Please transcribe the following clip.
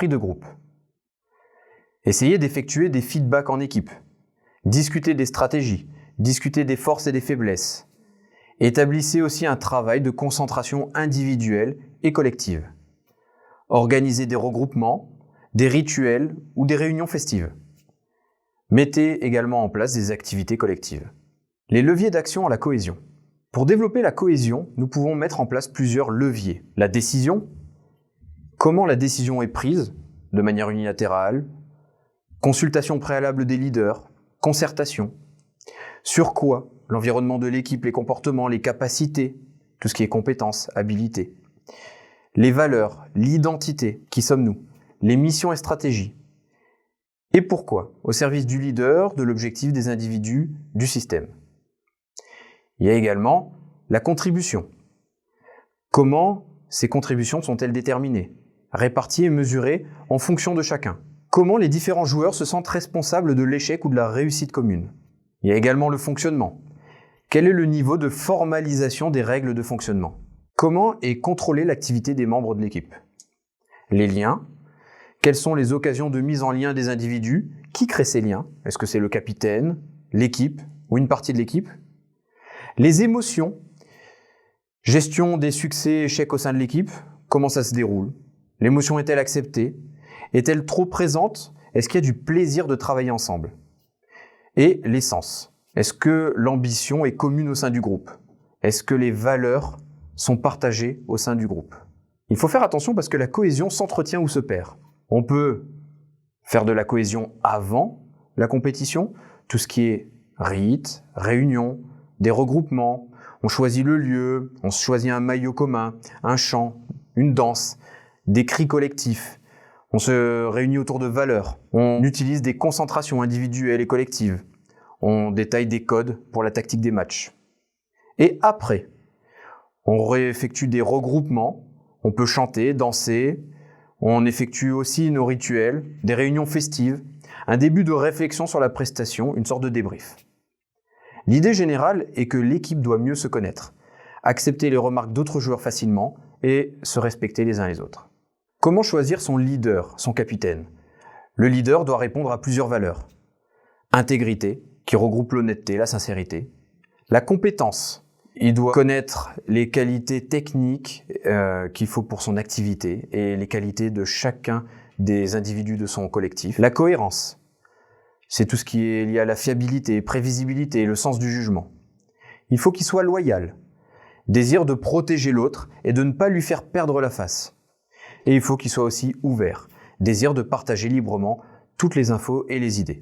l'esprit de groupe. Essayez d'effectuer des feedbacks en équipe. Discutez des stratégies, discutez des forces et des faiblesses. Établissez aussi un travail de concentration individuelle et collective. Organisez des regroupements, des rituels ou des réunions festives. Mettez également en place des activités collectives. Les leviers d'action à la cohésion. Pour développer la cohésion, nous pouvons mettre en place plusieurs leviers. La décision, comment la décision est prise, de manière unilatérale, consultation préalable des leaders, concertation. Sur quoi? L'environnement de l'équipe, les comportements, les capacités, tout ce qui est compétences, habilités. Les valeurs, l'identité, qui sommes-nous? Les missions et stratégies. Et pourquoi? Au service du leader, de l'objectif des individus, du système. Il y a également la contribution. Comment ces contributions sont-elles déterminées, réparties et mesurées en fonction de chacun? Comment les différents joueurs se sentent responsables de l'échec ou de la réussite commune? Il y a également le fonctionnement. Quel est le niveau de formalisation des règles de fonctionnement? Comment est contrôlée l'activité des membres de l'équipe? Les liens. Quelles sont les occasions de mise en lien des individus? Qui crée ces liens? Est-ce que c'est le capitaine, l'équipe ou une partie de l'équipe? Les émotions. Gestion des succès et échecs au sein de l'équipe. Comment ça se déroule? L'émotion est-elle acceptée? Est-elle trop présente? Est-ce qu'il y a du plaisir de travailler ensemble? Et l'essence. Est-ce que l'ambition est commune au sein du groupe? Est-ce que les valeurs sont partagées au sein du groupe? Il faut faire attention parce que la cohésion s'entretient ou se perd. On peut faire de la cohésion avant la compétition, tout ce qui est rites, réunions, des regroupements, on choisit le lieu, on choisit un maillot commun, un chant, une danse, des cris collectifs. On se réunit autour de valeurs. On utilise des concentrations individuelles et collectives. On détaille des codes pour la tactique des matchs. Et après, on réeffectue des regroupements. On peut chanter, danser. On effectue aussi nos rituels, des réunions festives, un début de réflexion sur la prestation, une sorte de débrief. L'idée générale est que l'équipe doit mieux se connaître, accepter les remarques d'autres joueurs facilement et se respecter les uns les autres. Comment choisir son leader, son capitaine? Le leader doit répondre à plusieurs valeurs. Intégrité, qui regroupe l'honnêteté, la sincérité. La compétence, il doit connaître les qualités techniques qu'il faut pour son activité et les qualités de chacun des individus de son collectif. La cohérence, c'est tout ce qui est lié à la fiabilité, prévisibilité et le sens du jugement. Il faut qu'il soit loyal, désir de protéger l'autre et de ne pas lui faire perdre la face. Et il faut qu'il soit aussi ouvert, désir de partager librement toutes les infos et les idées.